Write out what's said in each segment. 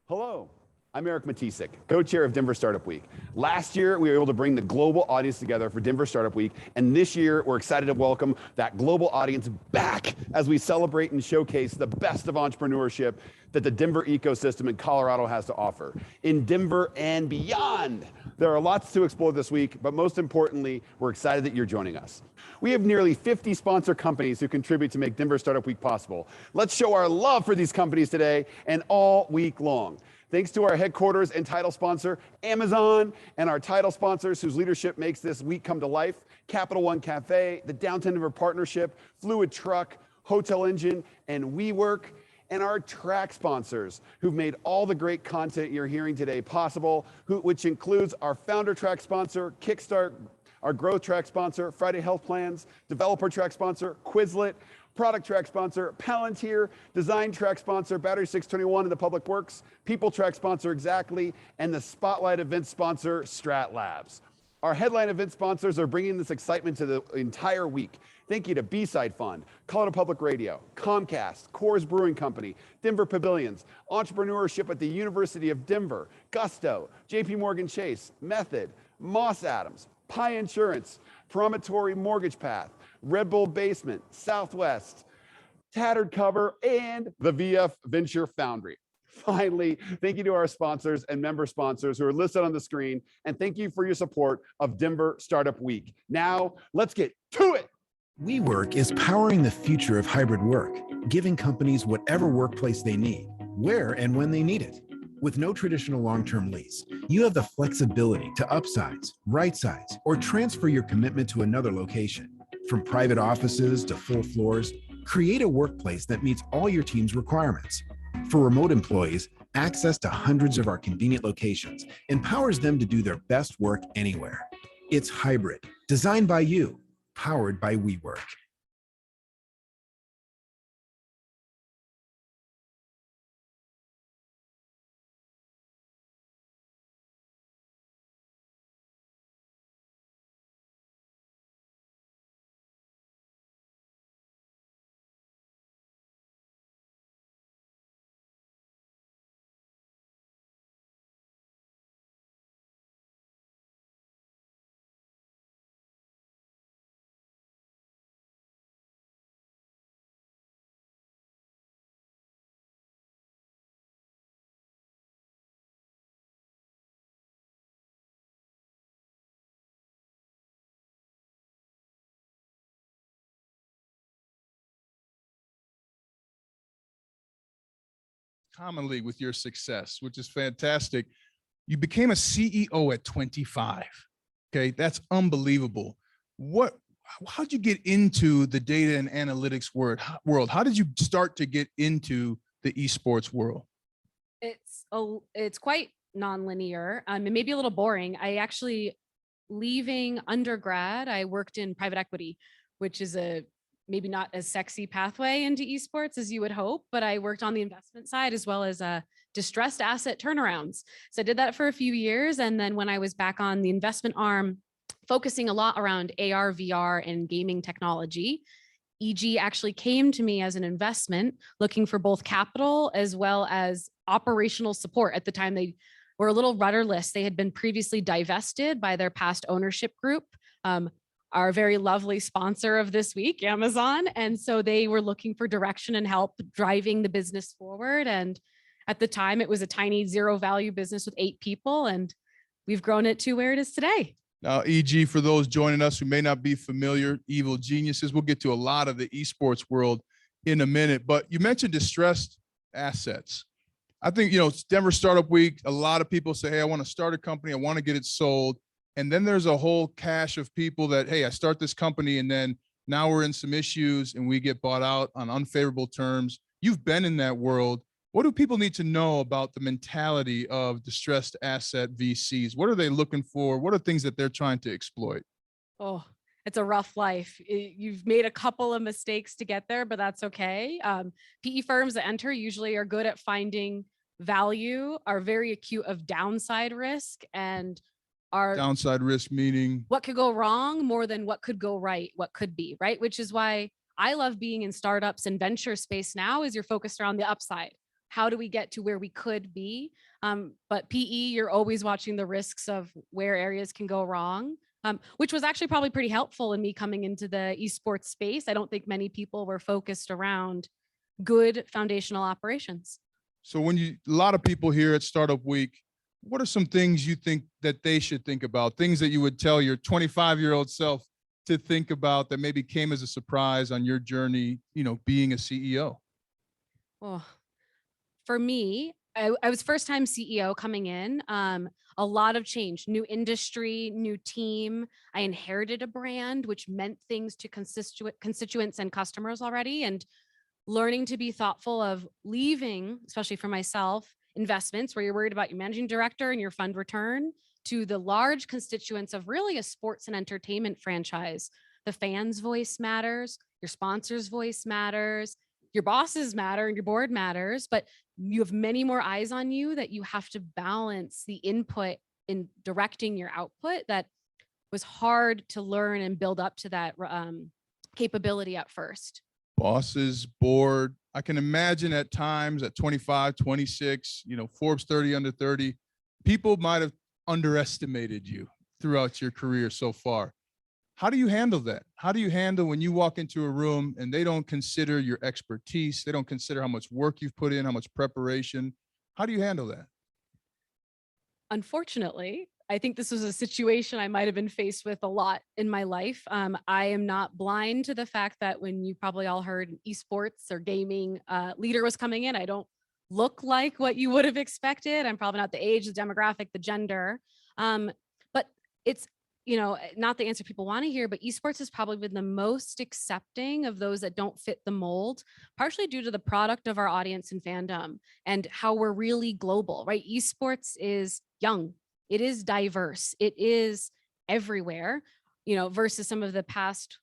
Hello, I'm Eric Matisik, co-chair of Denver Startup Week. Last year, we were able to bring the global audience together for Denver Startup Week, and this year, we're excited to welcome that global audience back as we celebrate and showcase the best of entrepreneurship that the Denver ecosystem in Colorado has to offer. In Denver and beyond, there are lots to explore this week, but most importantly, we're excited that you're joining us. We have nearly 50 sponsor companies who contribute to make Denver Startup Week possible. Let's show our love for these companies today and all week long. Thanks to our headquarters and title sponsor, Amazon, and our title sponsors whose leadership makes this week come to life, Capital One Cafe, the Downtown Denver Partnership, Fluid Truck, Hotel Engine, and WeWork, and our track sponsors who've made all the great content you're hearing today possible, which includes our founder track sponsor, Kickstart, our growth track sponsor, Friday Health Plans, developer track sponsor, Quizlet, product track sponsor, Palantir, design track sponsor, Battery 621 and the Public Works, people track sponsor, Exactly, and the Spotlight event sponsor, Strat Labs. Our headline event sponsors are bringing this excitement to the entire week. Thank you to B-Side Fund, Colorado Public Radio, Comcast, Coors Brewing Company, Denver Pavilions, Entrepreneurship at the University of Denver, Gusto, JP Morgan Chase, Method, Moss Adams, Pi Insurance, Promontory Mortgage Path, Red Bull Basement, Southwest, Tattered Cover, and the VF Venture Foundry. Finally, thank you to our sponsors and member sponsors who are listed on the screen, and thank you for your support of Denver Startup Week. Now, let's get to it. WeWork is powering the future of hybrid work, giving companies whatever workplace they need, where and when they need it. With no traditional long-term lease, you have the flexibility to upsize, right-size, or transfer your commitment to another location. From private offices to full floors, create a workplace that meets all your team's requirements. For remote employees, access to hundreds of our convenient locations empowers them to do their best work anywhere. It's hybrid, designed by you, powered by WeWork. Commonly with your success, which is fantastic. You became a CEO at 25. Okay, that's unbelievable. How'd you get into the data and analytics world? How did you start to get into the esports world? It's quite nonlinear, and maybe a little boring. I actually, leaving undergrad, I worked in private equity, which is a maybe not as sexy pathway into esports as you would hope, but I worked on the investment side as well as distressed asset turnarounds. So I did that for a few years. And then when I was back on the investment arm, focusing a lot around AR, VR, and gaming technology, EG actually came to me as an investment, looking for both capital as well as operational support. At the time, they were a little rudderless. They had been previously divested by their past ownership group. Our very lovely sponsor of this week, Amazon. And so they were looking for direction and help driving the business forward. And at the time, it was a tiny zero value business with 8 people, and we've grown it to where it is today. Now, EG, for those joining us who may not be familiar, evil geniuses, we'll get to a lot of the esports world in a minute, but you mentioned distressed assets. I think, it's Denver Startup Week. A lot of people say, hey, I want to start a company. I want to get it sold. And then there's a whole cache of people that, hey, I start this company and then now we're in some issues and we get bought out on unfavorable terms. You've been in that world. What do people need to know about the mentality of distressed asset VCs? What are they looking for? What are things that they're trying to exploit? Oh, it's a rough life. You've made a couple of mistakes to get there, but that's okay. PE firms that enter usually are good at finding value, are very acute of downside risk, and are downside risk meaning what could go wrong more than what could go right, what could be, right? Which is why I love being in startups and venture space now, is you're focused around the upside. how do we get to where we could be? But PE, you're always watching the risks of where areas can go wrong, which was actually probably pretty helpful in me coming into the esports space. I don't think many people were focused around good foundational operations. So when a lot of people here at Startup Week, what are some things you think that they should think about? Things that you would tell your 25-year-old self to think about that maybe came as a surprise on your journey, being a CEO? Well, for me, I was first time CEO coming in. A lot of change, new industry, new team. I inherited a brand, which meant things to constituents and customers already, and learning to be thoughtful of leaving, especially for myself, investments where you're worried about your managing director and your fund return, to the large constituents of really a sports and entertainment franchise. The fans' voice matters, your sponsor's voice matters, your bosses matter, and your board matters, but you have many more eyes on you that you have to balance the input in directing your output. That was hard to learn and build up to that capability at first. Bosses, board. I can imagine at times at 25, 26, Forbes 30 under 30, people might have underestimated you throughout your career so far. How do you handle that? How do you handle when you walk into a room and they don't consider your expertise? They don't consider how much work you've put in, how much preparation. How do you handle that? Unfortunately, I think this was a situation I might have been faced with a lot in my life. I am not blind to the fact that when you probably all heard esports or gaming leader was coming in, I don't look like what you would have expected. I'm probably not the age, the demographic, the gender. But it's, not the answer people want to hear, but esports has probably been the most accepting of those that don't fit the mold, partially due to the product of our audience and fandom and how we're really global, right? Esports is young. It is diverse. It is everywhere, versus some of the past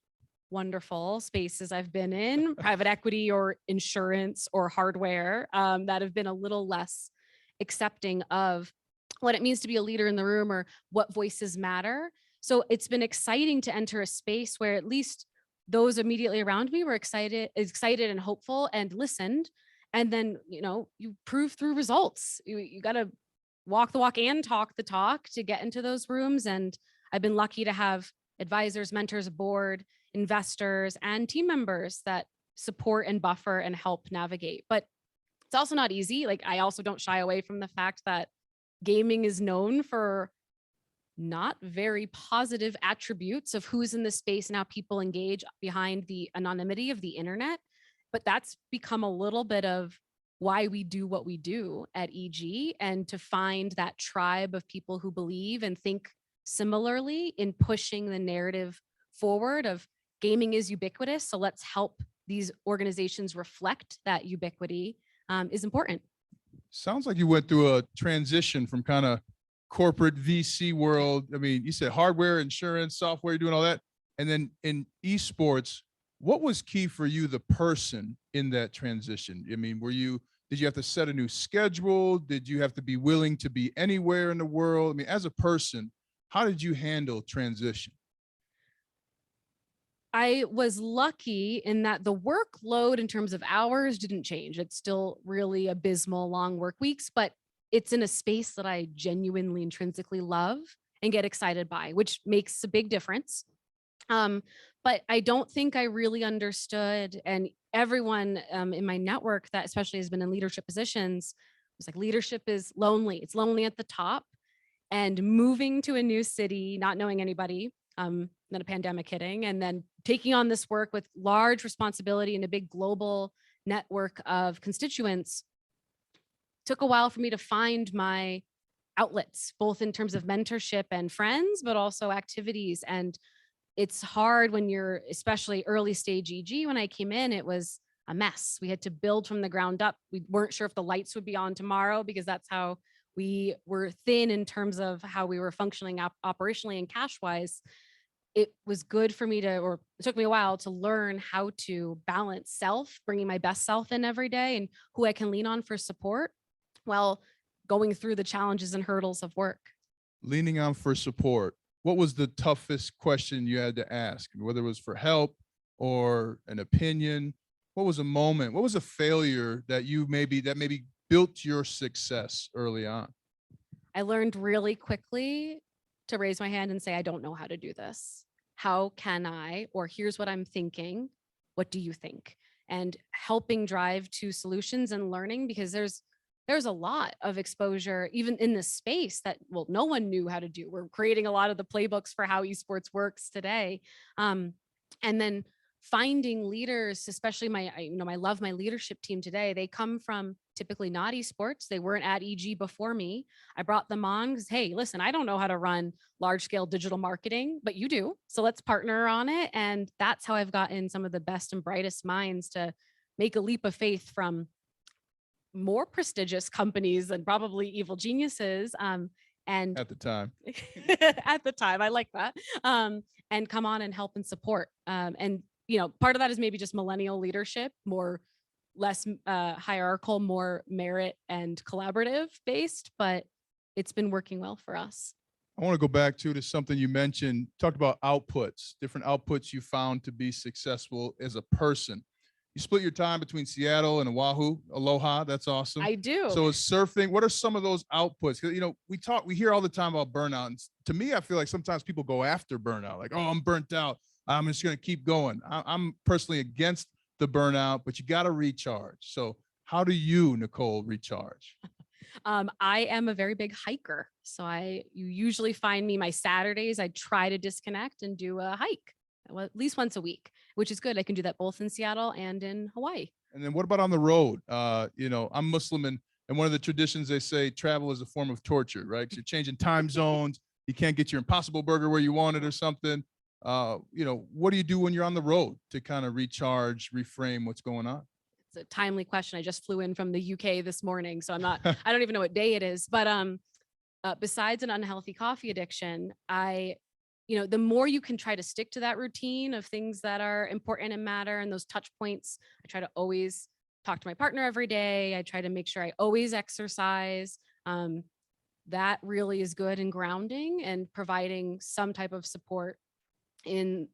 wonderful spaces I've been in, private equity or insurance or hardware, that have been a little less accepting of what it means to be a leader in the room or what voices matter. So it's been exciting to enter a space where at least those immediately around me were excited and hopeful and listened. And then, you prove through results. You got to walk the walk and talk the talk to get into those rooms. And I've been lucky to have advisors, mentors, board, investors, and team members that support and buffer and help navigate. But it's also not easy. Like, I also don't shy away from the fact that gaming is known for not very positive attributes of who's in the space and how people engage behind the anonymity of the internet. But that's become a little bit of why we do what we do at EG, and to find that tribe of people who believe and think similarly in pushing the narrative forward of gaming is ubiquitous. So let's help these organizations reflect that ubiquity is important. Sounds like you went through a transition from kind of corporate VC world. I mean, you said hardware, insurance, software, you're doing all that. And then in esports, what was key for you, the person, in that transition? I mean, did you have to set a new schedule? Did you have to be willing to be anywhere in the world? I mean, as a person, how did you handle transition? I was lucky in that the workload in terms of hours didn't change. It's still really abysmal long work weeks, but it's in a space that I genuinely intrinsically love and get excited by, which makes a big difference. But I don't think I really understood, and everyone in my network that especially has been in leadership positions was like, leadership is lonely. It's lonely at the top, and moving to a new city, not knowing anybody, then a pandemic hitting, and then taking on this work with large responsibility and a big global network of constituents took a while for me to find my outlets, both in terms of mentorship and friends, but also activities. And it's hard when you're, especially early stage EG. When I came in, it was a mess. We had to build from the ground up. We weren't sure if the lights would be on tomorrow, because that's how we were thin in terms of how we were functioning operationally and cash wise. It was good for me to, or it took me a while to learn how to balance self, bringing my best self in every day and who I can lean on for support while going through the challenges and hurdles of work. Leaning on for support. What was the toughest question you had to ask? Whether it was for help or an opinion, what was a moment? What was a failure that maybe built your success early on? I learned really quickly to raise my hand and say, I don't know how to do this. How can I, or here's what I'm thinking. What do you think? And helping drive to solutions and learning, because there's a lot of exposure, even in this space that, well, no one knew how to do. We're creating a lot of the playbooks for how esports works today. And then finding leaders, especially I love my leadership team today. They come from typically not esports. They weren't at EG before me. I brought them on because, hey, listen, I don't know how to run large scale digital marketing, but you do. So let's partner on it. And that's how I've gotten some of the best and brightest minds to make a leap of faith from more prestigious companies than probably evil geniuses. And At the time. at the time, I like that. And come on and help and support. And part of that is maybe just millennial leadership, less hierarchical, more merit and collaborative based, but it's been working well for us. I want to go back to something you mentioned, talked about outputs, different outputs you found to be successful as a person. You split your time between Seattle and Oahu. Aloha, that's awesome. I do. So is surfing, what are some of those outputs? We hear all the time about burnout. And to me, I feel like sometimes people go after burnout, like, oh, I'm burnt out, I'm just going to keep going. I'm personally against the burnout, but you got to recharge. So how do you, Nicole, recharge? I am a very big hiker. So you usually find me my Saturdays. I try to disconnect and do a hike at least once a week, which is good. I can do that both in Seattle and in Hawaii. And then what about on the road? I'm Muslim, and one of the traditions, they say travel is a form of torture, right? 'Cause you're changing time zones. You can't get your Impossible Burger where you want it or something. What do you do when you're on the road to kind of recharge, reframe what's going on? It's a timely question. I just flew in from the UK this morning, so I don't even know what day it is. But besides an unhealthy coffee addiction, the more you can try to stick to that routine of things that are important and matter and those touch points, I try to always talk to my partner every day. I try to make sure I always exercise. That really is good and grounding and providing some type of support in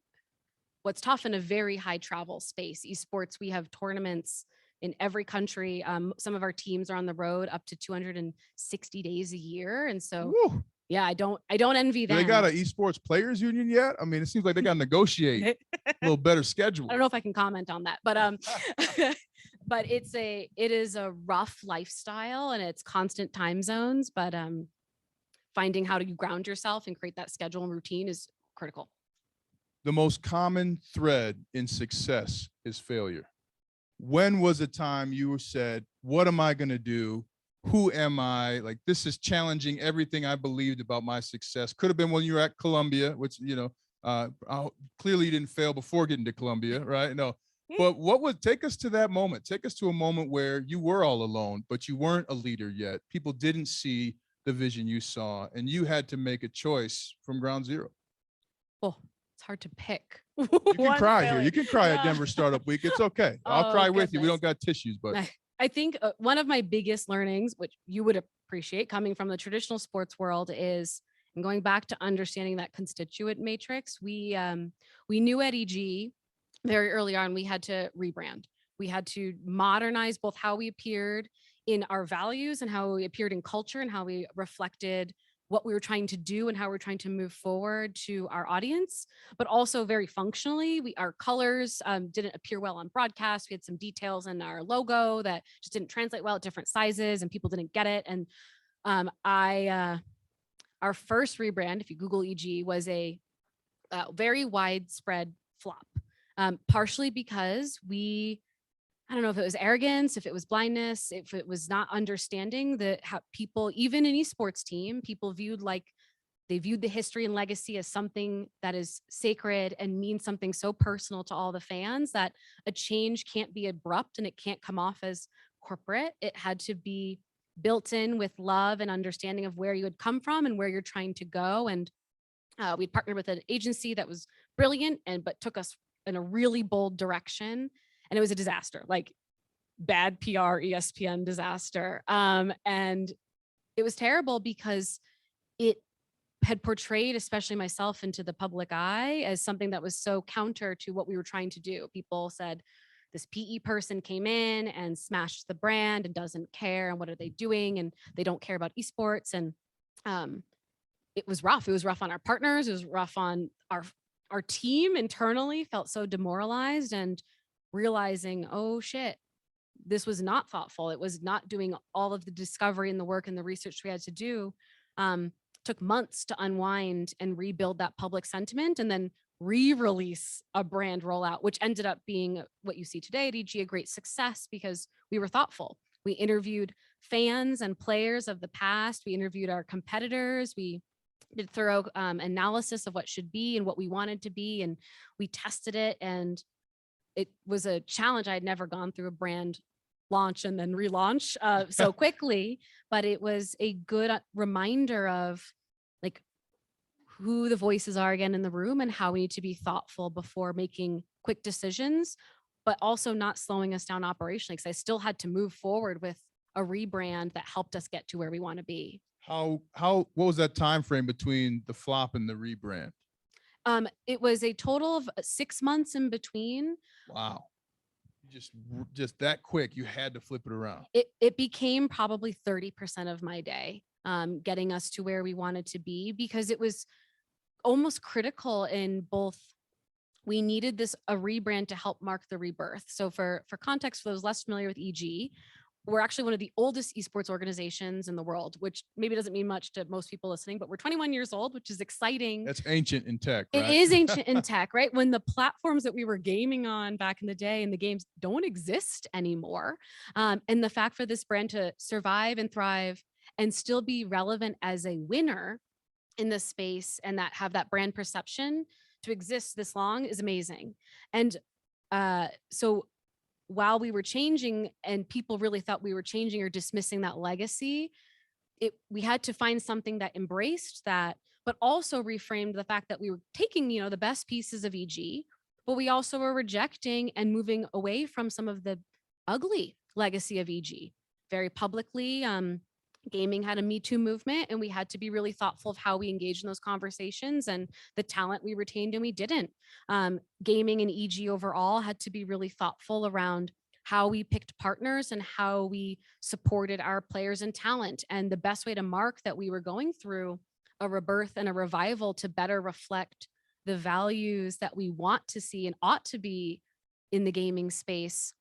what's tough in a very high travel space. Esports, we have tournaments in every country. Some of our teams are on the road up to 260 days a year. And so, Woo. yeah, I don't envy them. They got an esports players union yet? I mean, it seems like they got to negotiate a little better schedule. I don't know if I can comment on that, but but it is a rough lifestyle and it's constant time zones, but finding how to ground yourself and create that schedule and routine is critical. The most common thread in success is failure. When was a time you said, what am I going to do? Who am I? Like, this is challenging everything I believed about my success. Could have been when you were at Columbia, which, clearly you didn't fail before getting to Columbia, right? No. But what would take us to that moment? Take us to a moment where you were all alone, but you weren't a leader yet. People didn't see the vision you saw, and you had to make a choice from ground zero. Oh, it's hard to pick. You can cry here. You can cry at Denver Startup Week. It's okay. I'll cry with you. We don't got tissues, but I think one of my biggest learnings, which you would appreciate coming from the traditional sports world, is, and going back to understanding that constituent matrix. We knew at EG very early on, we had to rebrand. We had to modernize both how we appeared in our values and how we appeared in culture and how we reflected what we were trying to do and how we're trying to move forward to our audience, but also very functionally. Our colors didn't appear well on broadcast. We had some details in our logo that just didn't translate well at different sizes and people didn't get it. And our first rebrand, if you Google EG, was a very widespread flop, partially because I don't know if it was arrogance, if it was blindness, if it was not understanding that how people, even an esports team, people viewed the history and legacy as something that is sacred and means something so personal to all the fans that a change can't be abrupt and it can't come off as corporate. It had to be built in with love and understanding of where you had come from and where you're trying to go. And we'd partnered with an agency that was brilliant but took us in a really bold direction. And it was a disaster, like bad PR, ESPN disaster. And it was terrible because it had portrayed, especially myself, into the public eye as something that was so counter to what we were trying to do. People said, this PE person came in and smashed the brand and doesn't care. And what are they doing? And they don't care about esports. And it was rough. It was rough on our partners. It was rough on our team internally, felt so demoralized, and realizing, oh shit, this was not thoughtful. It was not doing all of the discovery and the work and the research we had to do. Took months to unwind and rebuild that public sentiment, and then re-release a brand rollout, which ended up being what you see today at EG, a great success because we were thoughtful. We interviewed fans and players of the past. We interviewed our competitors. We did thorough analysis of what should be and what we wanted to be, and we tested it. And it was a challenge. I had never gone through a brand launch and then relaunch so quickly, but it was a good reminder of like who the voices are again in the room and how we need to be thoughtful before making quick decisions, but also not slowing us down operationally, because I still had to move forward with a rebrand that helped us get to where we want to be. What was that time frame between the flop and the rebrand? It was a total of 6 months in between. Wow. Just that quick, you had to flip it around. It became probably 30% of my day, getting us to where we wanted to be, because it was almost critical in both. We needed a rebrand to help mark the rebirth. So for context, for those less familiar with EG, we're actually one of the oldest esports organizations in the world, which maybe doesn't mean much to most people listening, but we're 21 years old, which is exciting. That's ancient in tech, right? It is ancient in tech, right? When the platforms that we were gaming on back in the day and the games don't exist anymore. And the fact for this brand to survive and thrive and still be relevant as a winner in this space, and that have that brand perception to exist this long, is amazing. And so while we were changing and people really thought we were changing or dismissing that legacy, we had to find something that embraced that, but also reframed the fact that we were taking, the best pieces of EG, but we also were rejecting and moving away from some of the ugly legacy of EG very publicly. Gaming had a Me Too movement, and we had to be really thoughtful of how we engaged in those conversations and the talent we retained and we didn't. Gaming and EG overall had to be really thoughtful around how we picked partners and how we supported our players and talent. And the best way to mark that we were going through a rebirth and a revival to better reflect the values that we want to see and ought to be in the gaming space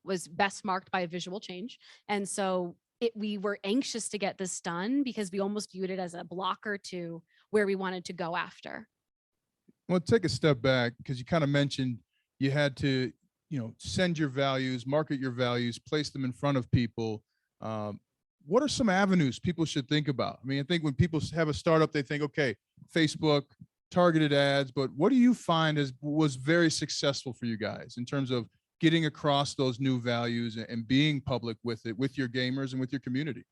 was best marked by a visual change. And so we were anxious to get this done because we almost viewed it as a blocker to where we wanted to go after. Well, take a step back, because you kind of mentioned you had to, send your values, market your values, place them in front of people. What are some avenues people should think about? I mean, I think when people have a startup, they think, okay, Facebook, targeted ads, but what do you find was very successful for you guys in terms of getting across those new values and being public with it, with your gamers and with your community?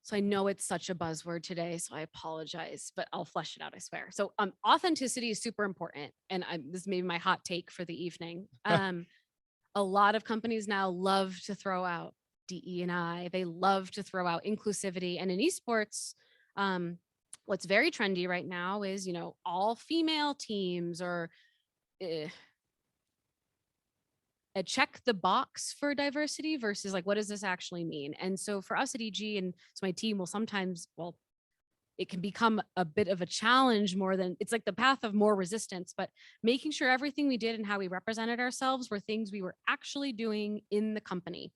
So I know it's such a buzzword today, so I apologize, but I'll flesh it out, I swear. So authenticity is super important. And this may be my hot take for the evening. A lot of companies now love to throw out DE&I. They love to throw out inclusivity. And in esports, what's very trendy right now is, all female teams, or a check the box for diversity versus like, what does this actually mean? And so for us at EG, and so my team will sometimes, it can become a bit of a challenge more than it's like the path of more resistance, but making sure everything we did and how we represented ourselves were things we were actually doing in the company.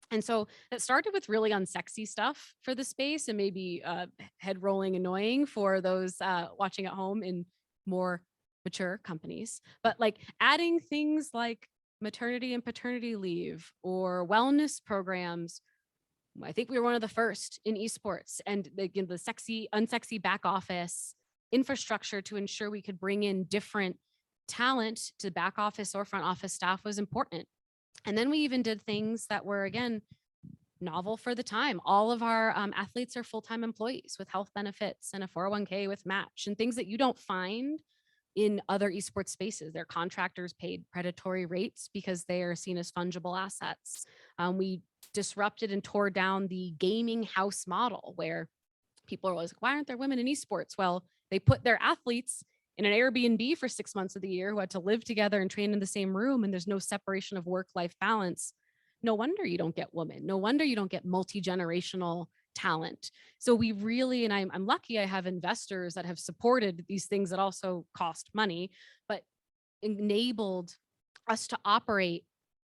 And so that started with really unsexy stuff for the space, and maybe head rolling annoying for those watching at home in more mature companies, but like adding things like maternity and paternity leave or wellness programs. I think we were one of the first in esports, and the unsexy back office infrastructure to ensure we could bring in different talent to back office or front office staff was important. And then we even did things that were, again, novel for the time. All of our athletes are full-time employees with health benefits and a 401k with match, and things that you don't find in other esports spaces. Their contractors paid predatory rates because they are seen as fungible assets. We disrupted and tore down the gaming house model, where people are always like, why aren't there women in esports? Well, they put their athletes in an Airbnb for 6 months of the year, who had to live together and train in the same room, and there's no separation of work-life balance. No wonder you don't get women. No wonder you don't get multi-generational talent. So we really, and I'm lucky I have investors that have supported these things that also cost money, but enabled us to operate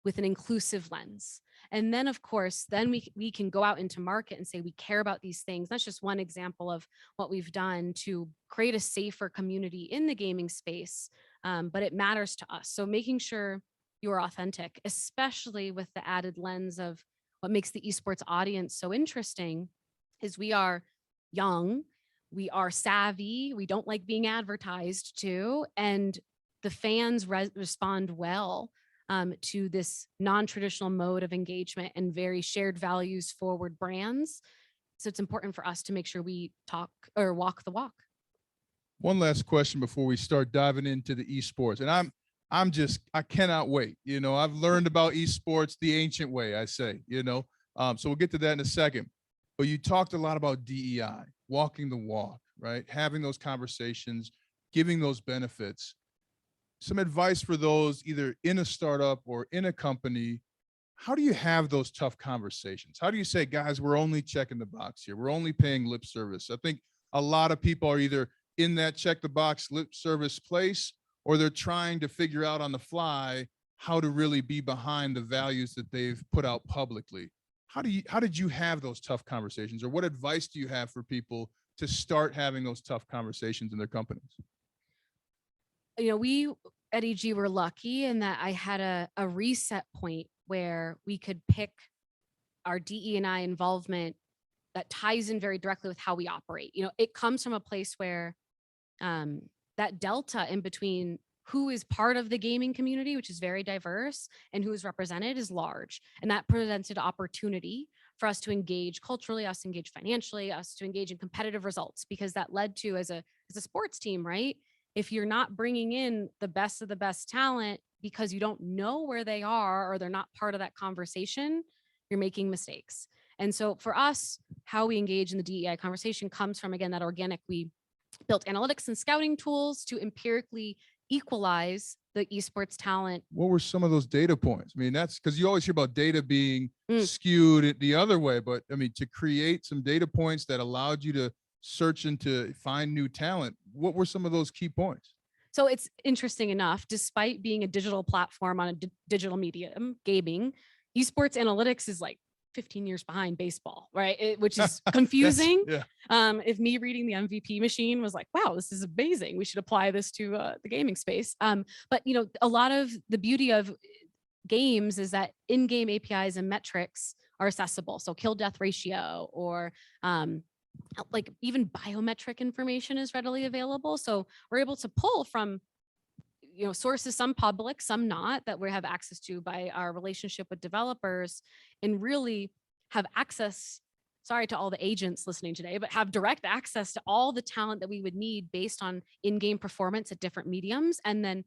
with an inclusive lens. And then, of course, then we can go out into market and say we care about these things. That's just one example of what we've done to create a safer community in the gaming space, but it matters to us. So making sure you're authentic, especially with the added lens of what makes the esports audience so interesting is we are young, we are savvy, we don't like being advertised to, and the fans respond well to this non-traditional mode of engagement and very shared values forward brands. So it's important for us to make sure we talk or walk the walk. One last question before we start diving into the esports. And I cannot wait. You know, I've learned about esports the ancient way, I say, so we'll get to that in a second. But you talked a lot about DEI, walking the walk, right? Having those conversations, giving those benefits. Some advice for those either in a startup or in a company. How do you have those tough conversations? How do you say, guys, we're only checking the box here. We're only paying lip service. I think a lot of people are either in that check the box lip service place, or they're trying to figure out on the fly how to really be behind the values that they've put out publicly. How did you have those tough conversations, or what advice do you have for people to start having those tough conversations in their companies? We at EG were lucky in that I had a reset point where we could pick our DE&I involvement that ties in very directly with how we operate. It comes from a place where that delta in between who is part of the gaming community, which is very diverse, and who is represented is large. And that presented opportunity for us to engage culturally, us to engage financially, us to engage in competitive results, because that led to, as a sports team, right? If you're not bringing in the best of the best talent because you don't know where they are or they're not part of that conversation, you're making mistakes. And so for us, how we engage in the DEI conversation comes from, again, that organic. We built analytics and scouting tools to empirically equalize the esports talent. What were some of those data points? I mean, that's because you always hear about data being skewed the other way, but I mean, to create some data points that allowed you to search and to find new talent, what were some of those key points? So it's interesting enough, despite being a digital platform on a digital medium, gaming, esports analytics is like 15 years behind baseball, right? Which is confusing. If me reading the MVP machine was like, wow, this is amazing, we should apply this to the gaming space. But a lot of the beauty of games is that in-game APIs and metrics are accessible. So kill death ratio or like even biometric information is readily available. So we're able to pull from sources, some public, some not, that we have access to by our relationship with developers, and really have access, sorry to all the agents listening today, but have direct access to all the talent that we would need based on in-game performance at different mediums, and then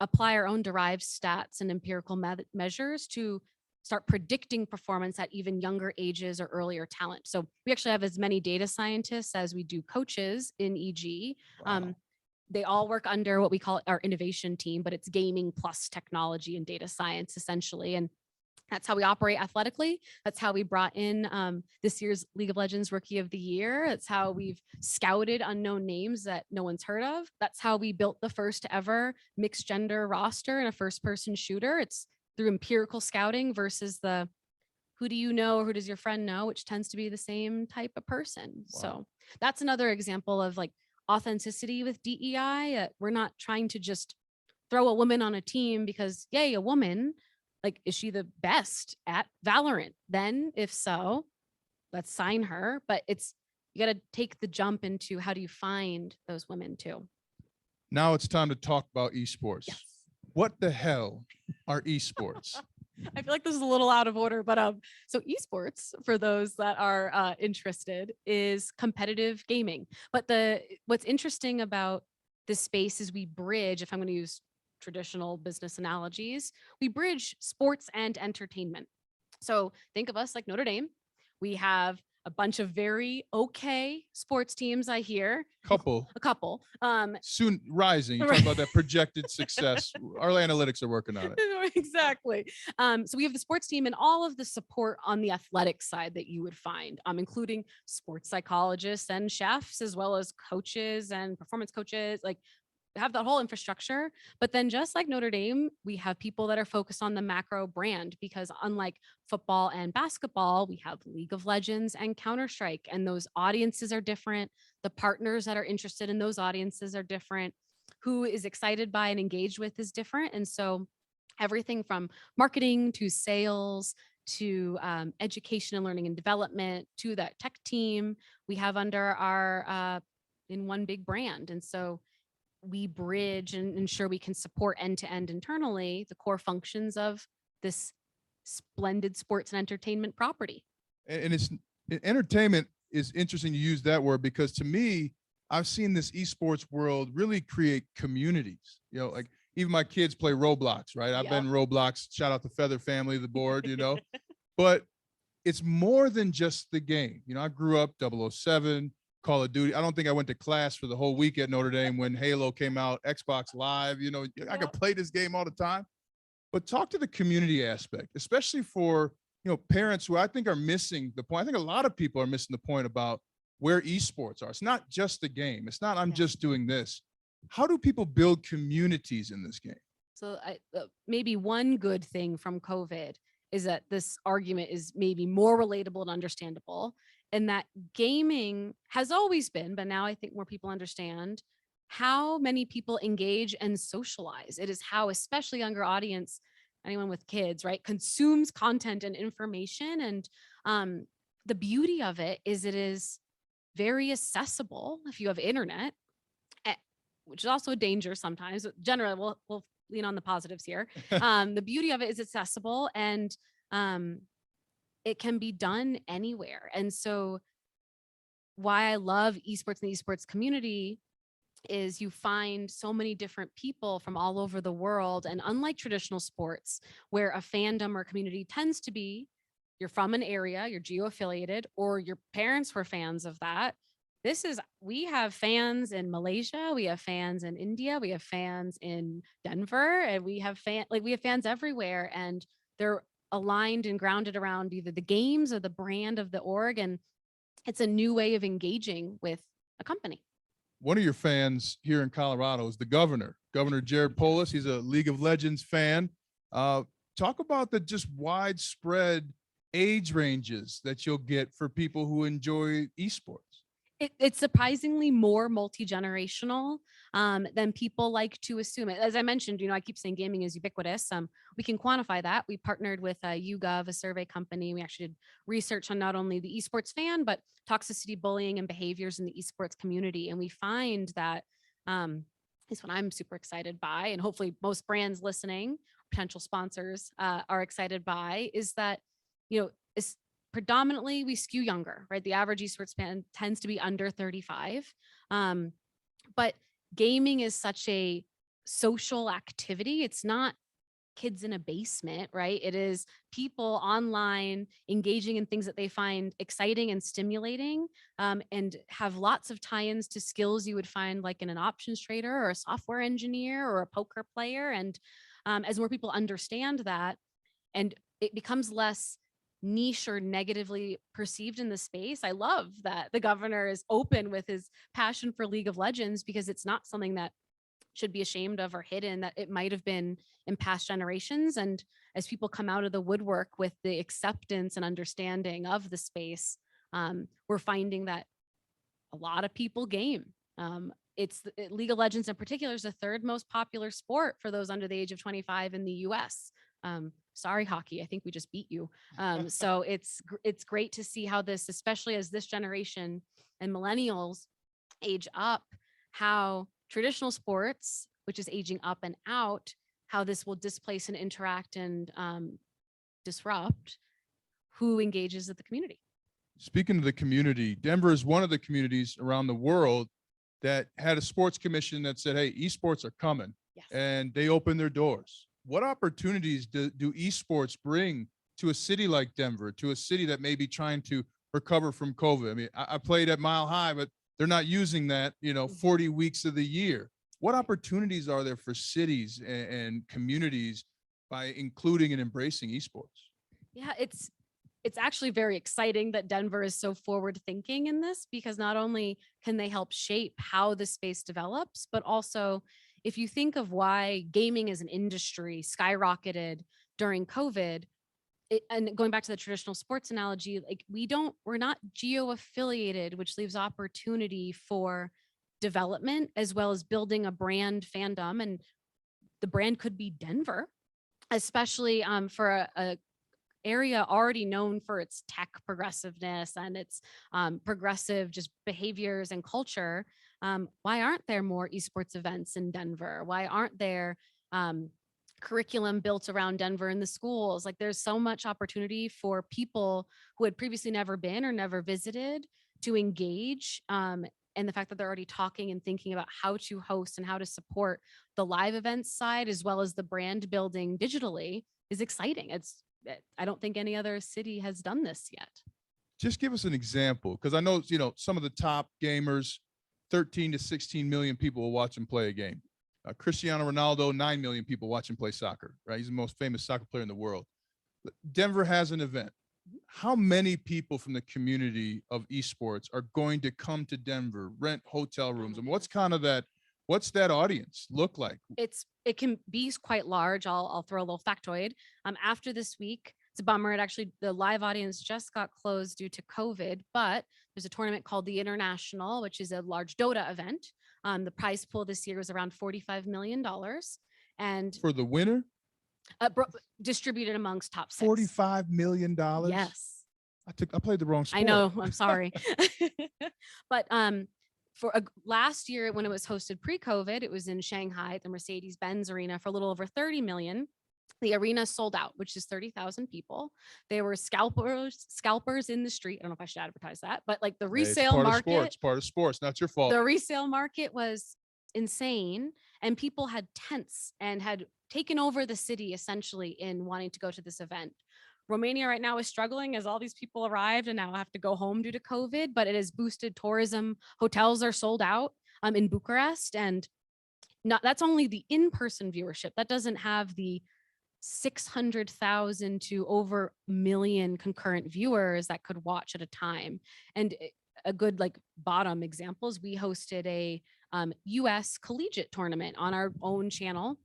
apply our own derived stats and empirical measures to start predicting performance at even younger ages or earlier talent. So we actually have as many data scientists as we do coaches in EG. Wow. They all work under what we call our innovation team, but it's gaming plus technology and data science essentially. And that's how we operate athletically. That's how we brought in this year's League of Legends Rookie of the Year. That's how we've scouted unknown names that no one's heard of. That's how we built the first ever mixed gender roster in a first person shooter. It's through empirical scouting versus the who do you know or who does your friend know, which tends to be the same type of person. Wow. So that's another example of like authenticity with DEI. We're not trying to just throw a woman on a team because, yay, a woman. Like, is she the best at Valorant? Then if so, let's sign her. But you got to take the jump into how do you find those women too. Now it's time to talk about esports. Yes. What the hell are esports? I feel like this is a little out of order, but so esports, for those that are interested, is competitive gaming. But what's interesting about this space is we bridge, if I'm going to use traditional business analogies, we bridge sports and entertainment. So think of us like Notre Dame. We have a bunch of very okay sports teams, I hear. A couple. Soon rising. You talk about that projected success. Our analytics are working on it. Exactly. So we have the sports team and all of the support on the athletic side that you would find, including sports psychologists and chefs, as well as coaches and performance coaches, like have that whole infrastructure. But then just like Notre Dame, we have people that are focused on the macro brand, because unlike football and basketball, we have League of Legends and Counter-Strike, and those audiences are different. The partners that are interested in those audiences are different. Who is excited by and engaged with is different. And so everything from marketing to sales to education and learning and development to that tech team, we have under our in one big brand. And so we bridge and ensure we can support end-to-end internally the core functions of this splendid sports and entertainment property. And entertainment is interesting to use that word, because to me, I've seen this esports world really create communities. Like even my kids play Roblox, right? I've been Roblox, shout out to Feather Family, the board, but it's more than just the game. I grew up 007, Call of Duty. I don't think I went to class for the whole week at Notre Dame when Halo came out, Xbox Live, I could play this game all the time. But talk to the community aspect, especially for, parents who I think are missing the point. I think a lot of people are missing the point about where esports are. It's not just the game. It's not, I'm just doing this. How do people build communities in this game? So maybe one good thing from COVID is that this argument is maybe more relatable and understandable, and that gaming has always been, but now I think more people understand how many people engage and socialize. It is how, especially younger audience, anyone with kids, right, consumes content and information. And the beauty of it is very accessible if you have internet, which is also a danger sometimes. Generally, we'll lean on the positives here. The beauty of it is accessible, and it can be done anywhere. And so why I love esports and the esports community is you find so many different people from all over the world. And unlike traditional sports, where a fandom or community tends to be, you're from an area, you're geo-affiliated, or your parents were fans of that. We have fans in Malaysia, we have fans in India, we have fans in Denver, and we have fans everywhere. And they're aligned and grounded around either the games or the brand of the org. And it's a new way of engaging with a company. One of your fans here in Colorado is the governor, Governor Jared Polis. He's a League of Legends fan. Talk about the just widespread age ranges that you'll get for people who enjoy esports. It's surprisingly more multi-generational than people like to assume. As I mentioned, I keep saying gaming is ubiquitous. We can quantify that. We partnered with YouGov, a survey company. We actually did research on not only the esports fan, but toxicity, bullying, and behaviors in the esports community. And we find that is what I'm super excited by, and hopefully most brands listening, potential sponsors are excited by, is that, it's predominantly we skew younger, right? The average esports fan tends to be under 35. But gaming is such a social activity. It's not kids in a basement, right? It is people online engaging in things that they find exciting and stimulating, and have lots of tie-ins to skills you would find like in an options trader or a software engineer or a poker player. And as more people understand that, and it becomes less niche or negatively perceived in the space. I love that the governor is open with his passion for League of Legends, because it's not something that should be ashamed of or hidden, that it might have been in past generations. And as people come out of the woodwork with the acceptance and understanding of the space, we're finding that a lot of people game. League of Legends in particular is the third most popular sport for those under the age of 25 in the US. Sorry, hockey, I think we just beat you. So it's great to see how this, especially as this generation and millennials age up, how traditional sports, which is aging up and out, how this will displace and interact and disrupt who engages with the community. Speaking of the community, Denver is one of the communities around the world that had a sports commission that said, hey, esports are coming. Yes. And they opened their doors. What opportunities do esports bring to a city like Denver, to a city that may be trying to recover from COVID. I mean, I played at Mile High, but they're not using that, 40 weeks of the year. What opportunities are there for cities and communities by including and embracing esports? Yeah, it's actually very exciting that Denver is so forward thinking in this, because not only can they help shape how the space develops, but also if you think of why gaming as an industry skyrocketed during COVID, and going back to the traditional sports analogy, like we're not geo affiliated, which leaves opportunity for development as well as building a brand fandom. And the brand could be Denver, especially for a area already known for its tech progressiveness and its progressive just behaviors and culture. Why aren't there more esports events in Denver? Why aren't there curriculum built around Denver in the schools? Like, there's so much opportunity for people who had previously never been or never visited to engage. And the fact that they're already talking and thinking about how to host and how to support the live events side, as well as the brand building digitally, is exciting. I don't think any other city has done this yet. Just give us an example, because I know, some of the top gamers, 13 to 16 million people will watch and play a game. Cristiano Ronaldo, 9 million people watch and play soccer, right? He's the most famous soccer player in the world. Denver has an event. How many people from the community of esports are going to come to Denver, rent hotel rooms? And what's that audience look like? It can be quite large. I'll throw a little factoid. After this week, it's a bummer. The live audience just got closed due to COVID, but there's a tournament called the International, which is a large Dota event. The prize pool this year was around $45 million. And for the winner? Distributed amongst top 6. $45 million? Yes. I played the wrong sport. I know, I'm sorry. But last year, when it was hosted pre-COVID, it was in Shanghai at the Mercedes-Benz Arena for a little over 30 million. The arena sold out, which is 30,000 people. There were scalpers in the street. I don't know if I should advertise that, but like the resale market. It's part of sports, not your fault. The resale market was insane, and people had tents and had taken over the city essentially in wanting to go to this event. Romania right now is struggling as all these people arrived and now have to go home due to COVID, but it has boosted tourism. Hotels are sold out in Bucharest, and that's only the in-person viewership. That doesn't have the 600,000 to over a million concurrent viewers that could watch at a time. And a good bottom examples, we hosted a US collegiate tournament on our own channel,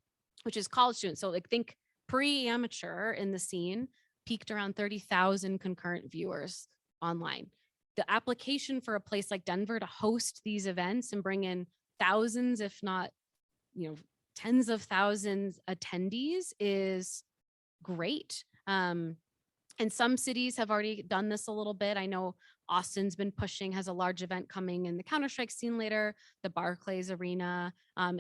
which is college students. So think pre-amateur in the scene, peaked around 30,000 concurrent viewers online. The application for a place like Denver to host these events and bring in thousands, if not, tens of thousands attendees is great. And some cities have already done this a little bit. I know Austin's been pushing, has a large event coming in the Counter-Strike scene later. The Barclays Arena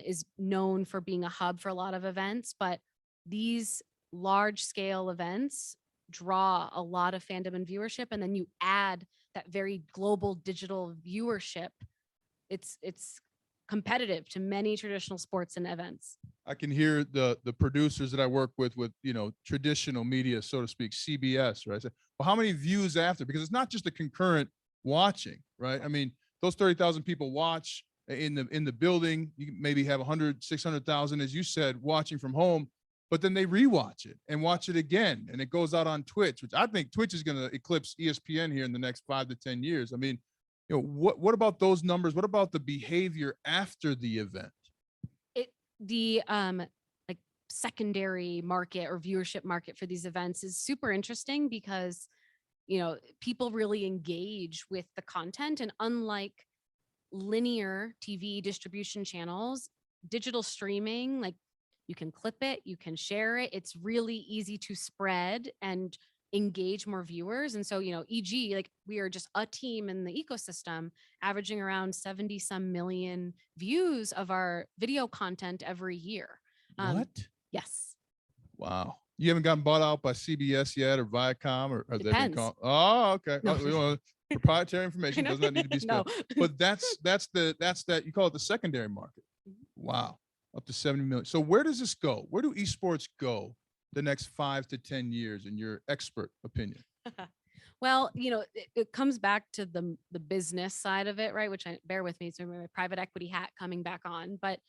is known for being a hub for a lot of events, but these large scale events draw a lot of fandom and viewership. And then you add that very global digital viewership. It's competitive to many traditional sports and events. I can hear the producers that I work with traditional media, so to speak, CBS, right? I say, well, how many views after? Because it's not just the concurrent watching, right? I mean, those 30,000 people watch in the building. You maybe have 100, 600,000, as you said, watching from home, but then they rewatch it and watch it again. And it goes out on Twitch, which I think Twitch is going to eclipse ESPN here in the next 5 to 10 years. I mean, what about those numbers? What about the behavior after the event? The secondary market or viewership market for these events is super interesting because, people really engage with the content, and unlike linear TV distribution channels, digital streaming, you can clip it, you can share it. It's really easy to spread and engage more viewers. And so, e.g., we are just a team in the ecosystem averaging around 70 some million views of our video content every year. What? Yes. Wow. You haven't gotten bought out by CBS yet or Viacom or they been called? Oh, okay. No. Proprietary information does not need to be spelled. No. But that's that you call it the secondary market. Wow. Up to 70 million. So where does this go? Where do esports go the next 5 to 10 years in your expert opinion? Well, it comes back to the business side of it, right? Which bear with me, so my private equity hat coming back on, but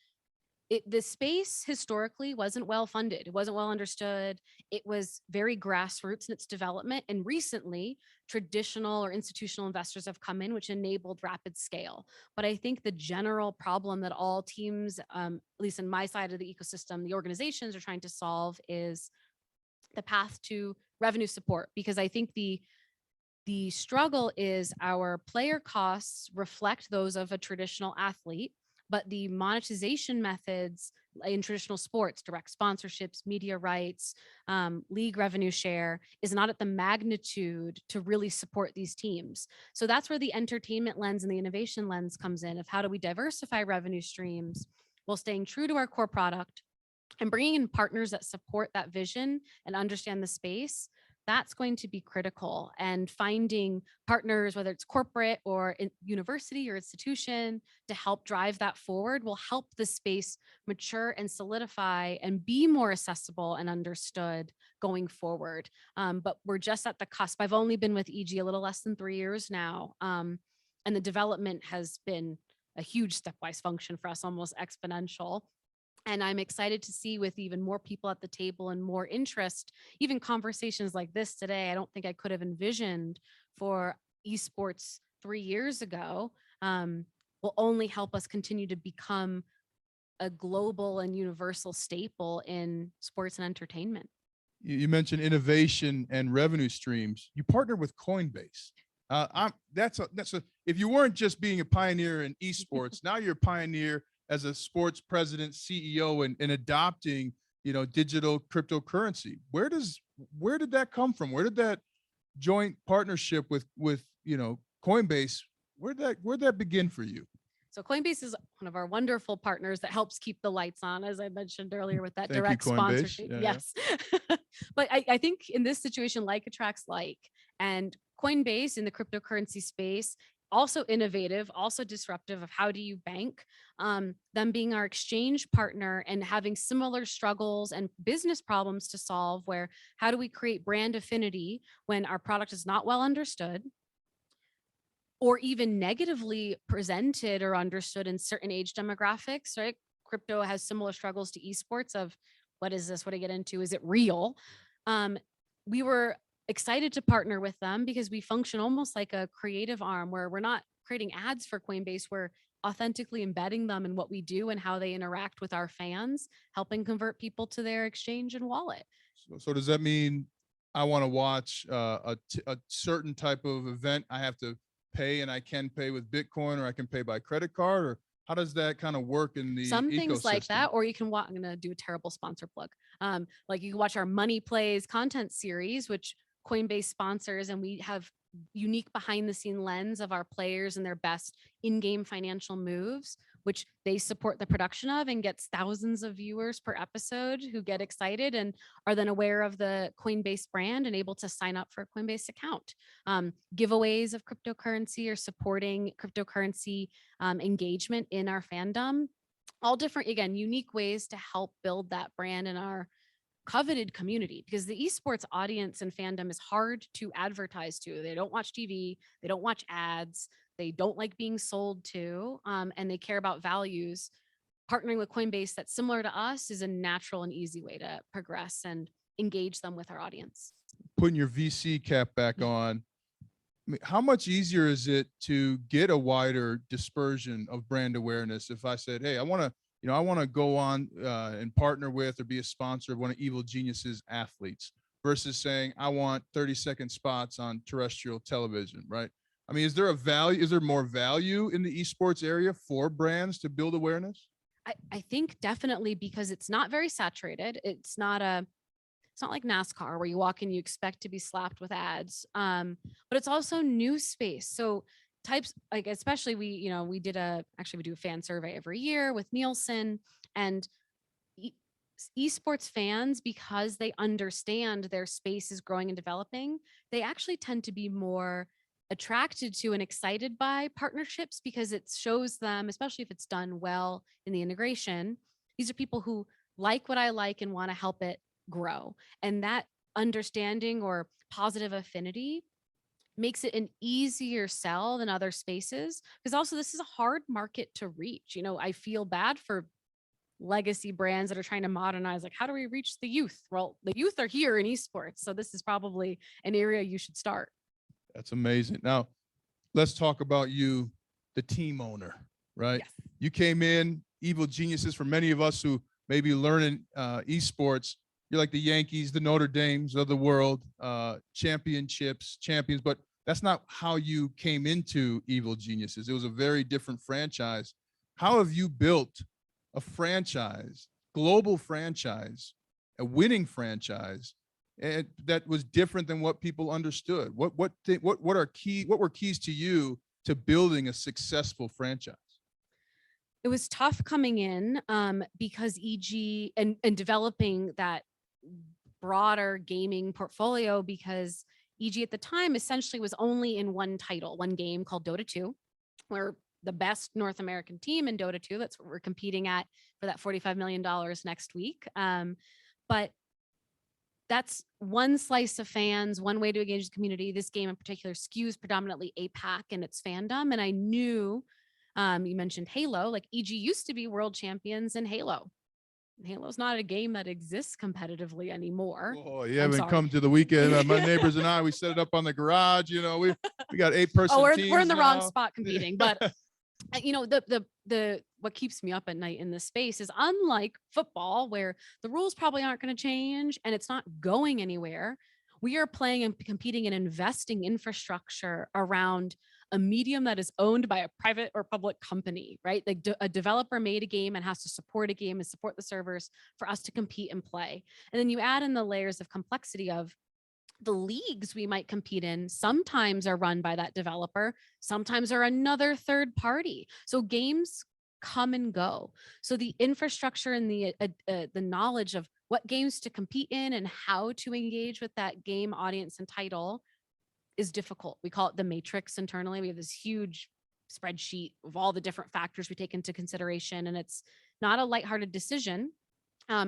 the space historically wasn't well funded. It wasn't well understood. It was very grassroots in its development. And recently, traditional or institutional investors have come in, which enabled rapid scale. But I think the general problem that all teams, at least in my side of the ecosystem, the organizations are trying to solve is the path to revenue support. Because I think the struggle is our player costs reflect those of a traditional athlete, but the monetization methods in traditional sports, direct sponsorships, media rights, league revenue share, is not at the magnitude to really support these teams. So that's where the entertainment lens and the innovation lens comes in, of how do we diversify revenue streams while staying true to our core product and bringing in partners that support that vision and understand the space. That's going to be critical, and finding partners, whether it's corporate or university or institution, to help drive that forward will help the space mature and solidify and be more accessible and understood going forward. But we're just at the cusp. I've only been with EG a little less than 3 years now. And the development has been a huge stepwise function for us, almost exponential. And I'm excited to see, with even more people at the table and more interest, even conversations like this today, I don't think I could have envisioned for esports 3 years ago, will only help us continue to become a global and universal staple in sports and entertainment. You mentioned innovation and revenue streams. You partnered with Coinbase. If you weren't just being a pioneer in esports, now you're a pioneer as a sports president, CEO, and adopting, digital cryptocurrency. Where did that come from? Where did that joint partnership with Coinbase, where'd that begin for you? So Coinbase is one of our wonderful partners that helps keep the lights on, as I mentioned earlier, with that Thank you, direct Coinbase. sponsorship. Yeah, Yes. But I think in this situation, like attracts like, and Coinbase in the cryptocurrency space, also innovative, also disruptive of how do you bank, them being our exchange partner and having similar struggles and business problems to solve, where how do we create brand affinity when our product is not well understood, or even negatively presented or understood in certain age demographics, right? Crypto has similar struggles to esports of, what is this? What do I get into? Is it real? We were excited to partner with them because we function almost like a creative arm, where we're not creating ads for Coinbase. We're authentically embedding them in what we do and how they interact with our fans, helping convert people to their exchange and wallet. So does that mean I want to watch a certain type of event, I have to pay, and I can pay with Bitcoin, or I can pay by credit card, or how does that kind of work in the some things ecosystem? like that? Or you can watch, I'm going to do a terrible sponsor plug. Like you can watch our Moneyplays content series, which Coinbase sponsors, and we have unique behind the scene lens of our players and their best in-game financial moves, which they support the production of, and gets thousands of viewers per episode who get excited and are then aware of the Coinbase brand and able to sign up for a Coinbase account. Giveaways of cryptocurrency or supporting cryptocurrency engagement in our fandom, all different, again, unique ways to help build that brand in our coveted community, because the esports audience and fandom is hard to advertise to. They don't watch TV, they don't watch ads, they don't like being sold to, and they care about values. Partnering with Coinbase that's similar to us is a natural and easy way to progress and engage them with our audience. Putting your VC cap back on, I mean, how much easier is it to get a wider dispersion of brand awareness? If I said, hey, I want to go on and partner with or be a sponsor of one of Evil Genius's athletes, versus saying I want 30-second spots on terrestrial television, right? I mean, is there more value in the esports area for brands to build awareness? I think definitely, because it's not very saturated. It's not like NASCAR where you walk in, you expect to be slapped with ads. But it's also new space. So types, like, especially we do a fan survey every year with Nielsen, and esports fans, because they understand their space is growing and developing, they actually tend to be more attracted to and excited by partnerships, because it shows them, especially if it's done well in the integration, these are people who like what I like and want to help it grow. And that understanding or positive affinity makes it an easier sell than other spaces. Because also this is a hard market to reach. I feel bad for legacy brands that are trying to modernize. Like, how do we reach the youth? Well, the youth are here in esports. So this is probably an area you should start. That's amazing. Now, let's talk about you, the team owner, right? Yes. You came in, evil geniuses. For many of us who may be learning esports, you're like the Yankees, the Notre Dames of the world, champions, but that's not how you came into Evil Geniuses. It was a very different franchise. How have you built a franchise, global franchise, a winning franchise, and that was different than what people understood? What were keys to you to building a successful franchise? It was tough coming in because EG and developing that broader gaming portfolio, because EG at the time essentially was only in one title, one game called Dota 2. We're the best North American team in Dota 2. That's what we're competing at for that $45 million next week. But that's one slice of fans, one way to engage the community. This game in particular skews predominantly APAC and its fandom. And I knew, you mentioned Halo, like EG used to be world champions in Halo. Halo's not a game that exists competitively anymore. Oh, you haven't come to the weekend. My neighbors and I, we set it up on the garage. We got 8-person teams. We're in the now. wrong spot competing, but the what keeps me up at night in this space is, unlike football, where the rules probably aren't going to change and it's not going anywhere, we are playing and competing and investing infrastructure around a medium that is owned by a private or public company, right? Like a developer made a game and has to support a game and support the servers for us to compete and play. And then you add in the layers of complexity of the leagues we might compete in sometimes are run by that developer, sometimes are another third party. So games come and go. So the infrastructure and the knowledge of what games to compete in and how to engage with that game audience and title is difficult. We call it the matrix internally. We have this huge spreadsheet of all the different factors we take into consideration, and it's not a lighthearted decision.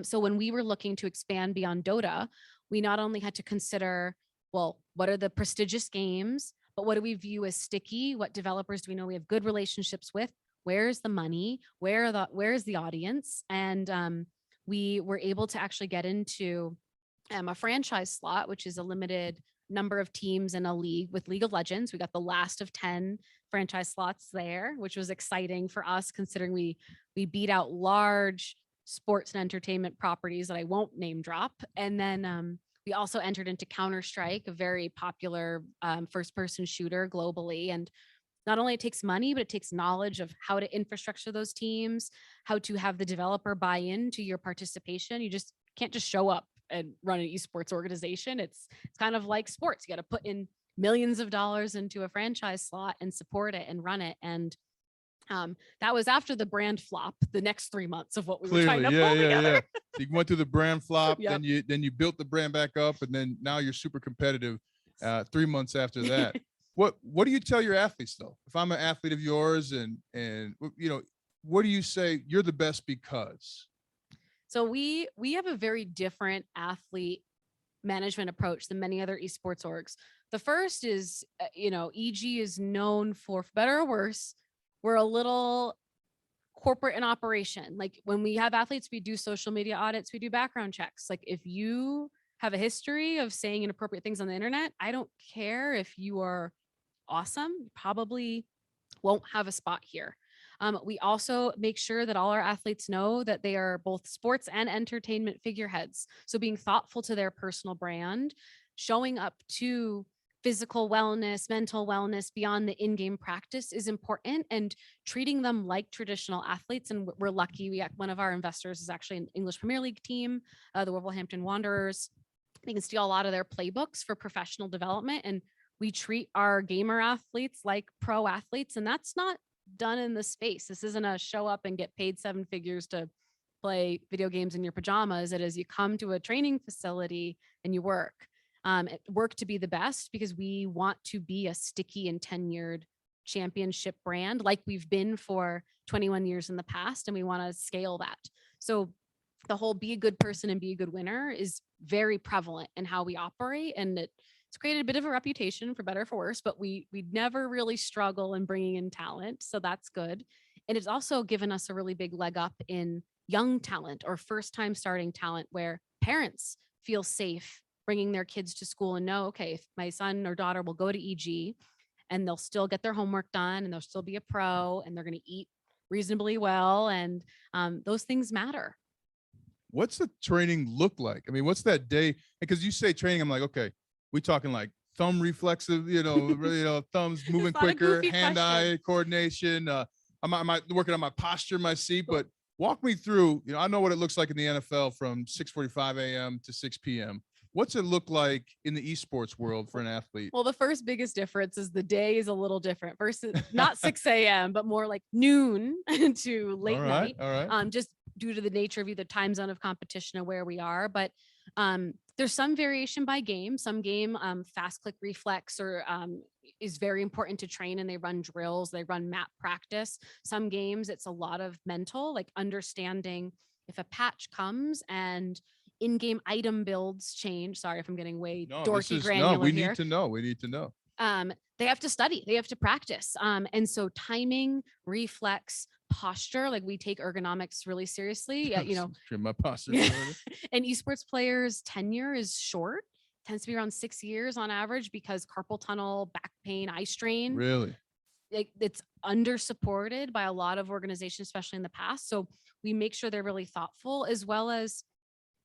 So when we were looking to expand beyond Dota, we not only had to consider, well, what are the prestigious games, but what do we view as sticky? What developers do we know we have good relationships with? Where's the money? Where's the audience? And we were able to actually get into a franchise slot, which is a limited number of teams in a league with League of Legends. We got the last of 10 franchise slots there, which was exciting for us, considering we beat out large sports and entertainment properties that I won't name drop. And then we also entered into Counter-Strike, a very popular first-person shooter globally. And not only it takes money, but it takes knowledge of how to infrastructure those teams, how to have the developer buy into your participation. You just can't just show up and run an esports organization. It's kind of like sports. You got to put in millions of dollars into a franchise slot and support it and run it. And that was after the brand flop, the next 3 months of what we were trying to pull together. So you went through the brand flop, Yep. then you built the brand back up, and then now you're super competitive 3 months after that. What do you tell your athletes though? If I'm an athlete of yours and what do you say? You're the best because. So we have a very different athlete management approach than many other esports orgs. The first is, EG is known for better or worse, we're a little corporate in operation. Like when we have athletes, we do social media audits, we do background checks. Like if you have a history of saying inappropriate things on the internet, I don't care if you are awesome, you probably won't have a spot here. We also make sure that all our athletes know that they are both sports and entertainment figureheads. So being thoughtful to their personal brand, showing up to physical wellness, mental wellness beyond the in-game practice is important, and treating them like traditional athletes. And we're lucky. One of our investors is actually an English Premier League team, the Wolverhampton Wanderers. They can steal a lot of their playbooks for professional development. And we treat our gamer athletes like pro athletes, and that's not done in the space. This isn't a show up and get paid 7 figures to play video games in your pajamas. It is you come to a training facility and you work. Work to be the best, because we want to be a sticky and tenured championship brand like we've been for 21 years in the past, and we want to scale that. So the whole be a good person and be a good winner is very prevalent in how we operate, and it it's created a bit of a reputation for better or for worse, but we never really struggle in bringing in talent. So that's good. And it's also given us a really big leg up in young talent or first time starting talent where parents feel safe bringing their kids to school and know, okay, if my son or daughter will go to EG and they'll still get their homework done and they'll still be a pro and they're going to eat reasonably well. And those things matter. What's the training look like? I mean, what's that day? Because you say training, I'm like, okay, we talking like thumb reflexive, really, thumbs moving quicker, hand-eye coordination. I'm working on my posture, my seat, but walk me through, I know what it looks like in the NFL from 6:45 a.m. to 6 p.m. What's it look like in the esports world for an athlete? Well, the first biggest difference is the day is a little different versus not 6 a.m., but more like noon to late night. All right. Just due to the nature of either time zone of competition or where we are. But there's some variation by game. Some game fast click reflex or is very important to train, and they run drills, they run map practice. Some games it's a lot of mental, like understanding if a patch comes and in-game item builds change. Sorry if I'm getting way dorky granular no, we here. need to know. We need to know. They have to study, they have to practice. And so timing, reflex, posture, like we take ergonomics really seriously. My posture. And esports players' tenure is short, tends to be around 6 years on average because carpal tunnel, back pain, eye strain. Really? It's under supported by a lot of organizations, especially in the past. So we make sure they're really thoughtful, as well as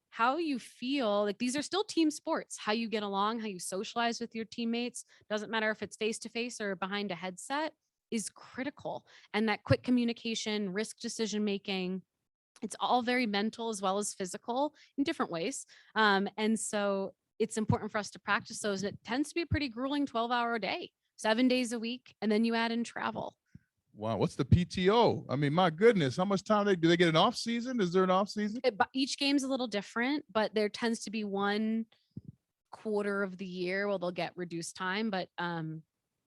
how you feel. Like these are still team sports, how you get along, how you socialize with your teammates. Doesn't matter if it's face-to-face or behind a headset, is critical. And that quick communication, risk decision-making, it's all very mental as well as physical in different ways. And so it's important for us to practice those. And it tends to be a pretty grueling 12-hour day, 7 days a week. And then you add in travel. Wow. What's the PTO? I mean, my goodness, how much time do they get an off season? Is there an off season? Each game's a little different, but there tends to be one quarter of the year where they'll get reduced time, but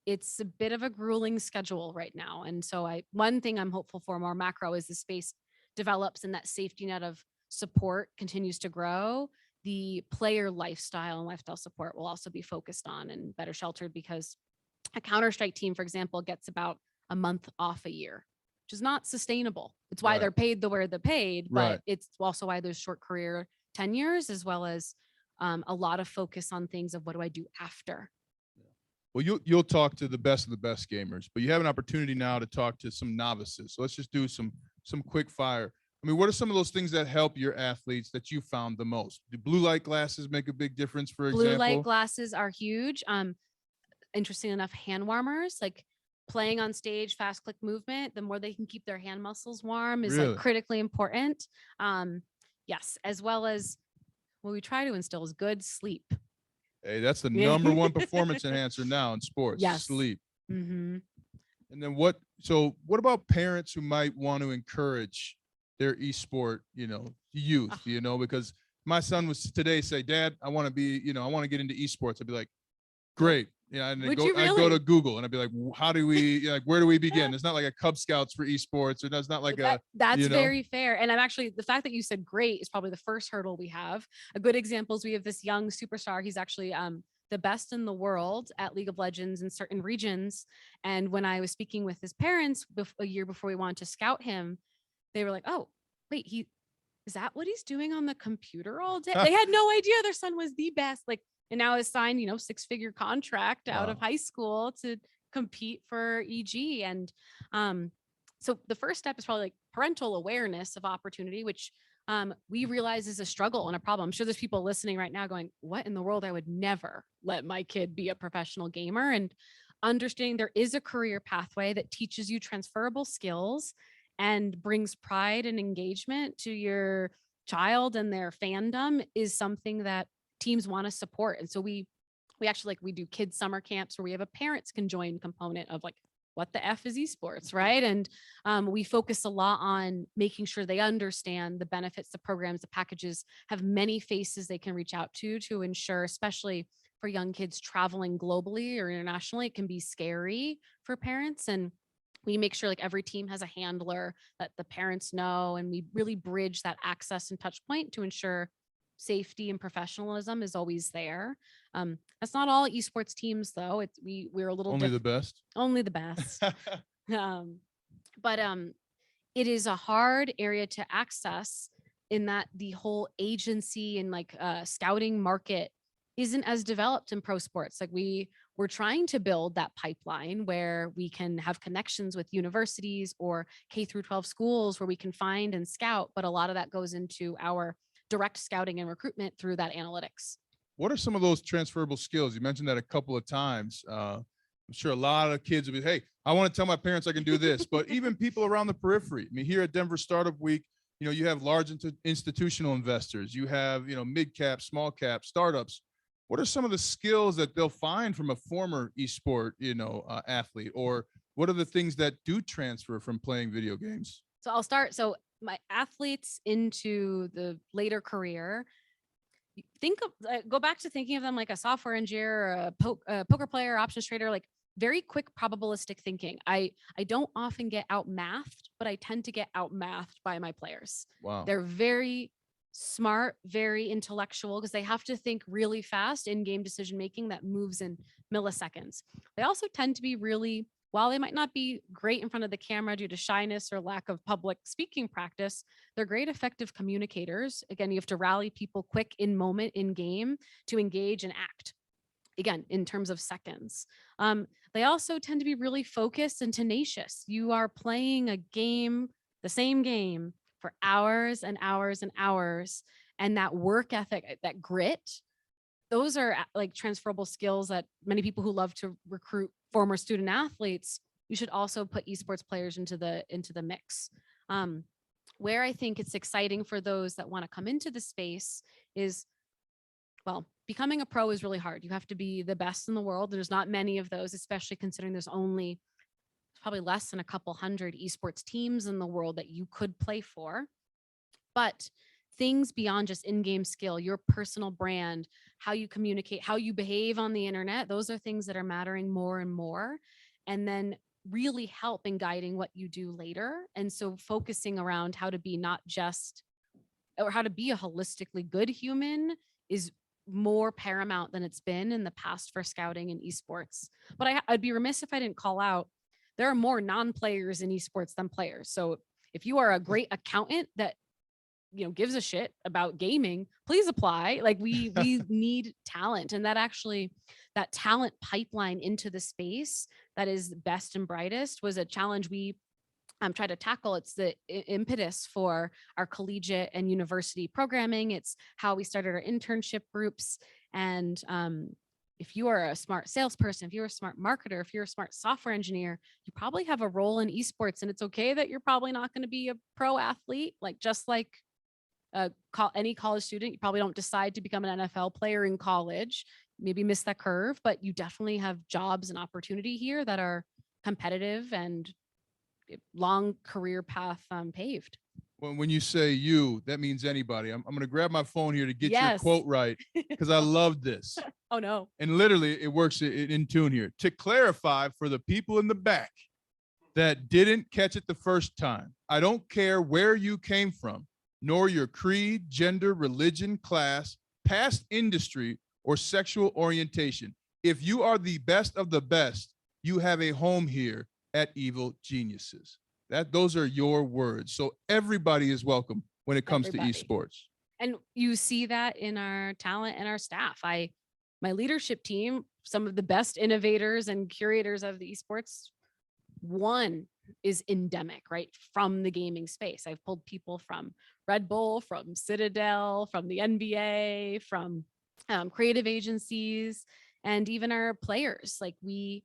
it's a bit of a grueling schedule right now. And so one thing I'm hopeful for more macro is the space develops and that safety net of support continues to grow. The player lifestyle and lifestyle support will also be focused on and better sheltered, because a Counter-Strike team, for example, gets about a month off a year, which is not sustainable. It's why they're paid the way they're paid, but it's also why there's short career tenures, as well as a lot of focus on things of what do I do after. Well, you'll talk to the best of the best gamers, but you have an opportunity now to talk to some novices. So let's just do some quick fire. I mean, what are some of those things that help your athletes that you found the most? Do blue light glasses make a big difference, for example? Blue light glasses are huge. Interesting enough, hand warmers, like playing on stage, fast click movement, the more they can keep their hand muscles warm is like critically important. Yes, as well as what we try to instill is good sleep. Hey, that's the number one performance enhancer now in sports. Yes. Sleep. Mm-hmm. And then what about parents who might want to encourage their esport, youth, because my son was today say, Dad, I want to be, I want to get into esports. I'd be like, great. And I'd go to Google and I'd be like, how do we, where do we begin? It's not like a Cub Scouts for esports, or that's not like that's very fair. And I'm actually, the fact that you said great is probably the first hurdle we have. A good example is we have this young superstar. He's actually the best in the world at League of Legends in certain regions. And when I was speaking with his parents a year before we wanted to scout him, they were like, oh, wait, is that what he's doing on the computer all day? They had no idea their son was the best. And now has signed, 6-figure contract out of high school to compete for EG. And so the first step is probably parental awareness of opportunity, which we realize is a struggle and a problem. I'm sure there's people listening right now going, what in the world? I would never let my kid be a professional gamer. And understanding there is a career pathway that teaches you transferable skills and brings pride and engagement to your child and their fandom is something that teams want to support. And so we actually we do kids summer camps where we have a parents can join component of what the F is esports, right? And we focus a lot on making sure they understand the benefits, the programs, the packages, have many faces they can reach out to ensure, especially for young kids traveling globally or internationally, it can be scary for parents. And we make sure every team has a handler that the parents know, and we really bridge that access and touch point to ensure safety and professionalism is always there. That's not all esports teams though. We're a little Only the best. only the best. But it is a hard area to access in that the whole agency and like scouting market isn't as developed in pro sports. Like we're trying to build that pipeline where we can have connections with universities or K through 12 schools where we can find and scout. But a lot of that goes into our direct scouting and recruitment through that analytics. What are some of those transferable skills? You mentioned that a couple of times. I'm sure a lot of kids will be, hey, I want to tell my parents I can do this, but even people around the periphery. I mean, here at Denver Startup Week, you have large institutional investors, you have, mid cap, small cap startups. What are some of the skills that they'll find from a former esport, athlete, or what are the things that do transfer from playing video games? So I'll start. So my athletes into the later career, go back to thinking of them like a software engineer, or a poker player, options trader, like very quick probabilistic thinking. I don't often get out mathed, but I tend to get out mathed by my players. Wow. They're very smart, very intellectual because they have to think really fast in game decision making that moves in milliseconds. They also tend to be really, while they might not be great in front of the camera due to shyness or lack of public speaking practice, they're great effective communicators. Again, you have to rally people quick in moment in game to engage and act. Again, in terms of seconds. They also tend to be really focused and tenacious. You are playing a game, the same game, for hours and hours and hours. And that work ethic, that grit, those are like transferable skills that many people who love to recruit former student athletes, you should also put esports players into the mix. Where I think it's exciting for those that want to come into the space is, well, becoming a pro is really hard. You have to be the best in the world. There's not many of those, especially considering there's probably less than a couple hundred esports teams in the world that you could play for. But things beyond just in-game skill, your personal brand, how you communicate, how you behave on the internet, those are things that are mattering more and more. And then really help in guiding what you do later. And so focusing around how to be not just, or how to be a holistically good human is more paramount than it's been in the past for scouting and esports. But I'd be remiss if I didn't call out, there are more non-players in esports than players. So if you are a great accountant that gives a shit about gaming, please apply. Like we need talent, and that talent pipeline into the space that is best and brightest was a challenge we try to tackle. It's the impetus for our collegiate and university programming. It's how we started our internship groups. And if you are a smart salesperson, if you're a smart marketer, if you're a smart software engineer, you probably have a role in esports. And it's okay that you're probably not going to be a pro athlete, like just like any college student. You probably don't decide to become an NFL player in college, maybe miss that curve, but you definitely have jobs and opportunity here that are competitive and long career path paved. When you say you, that means anybody. I'm going to grab my phone here to get your Yes. quote right, because I love this. Oh, no. And literally it works in tune here. To clarify for the people in the back that didn't catch it the first time, I don't care where you came from, nor your creed, gender, religion, class, past industry, or sexual orientation. If you are the best of the best, you have a home here at Evil Geniuses. Those are your words. So everybody is welcome when it comes to esports. And you see that in our talent and our staff. My leadership team, some of the best innovators and curators of the esports, one is endemic, right? From the gaming space. I've pulled people from Red Bull, from Citadel, from the NBA, from creative agencies, and even our players. Like we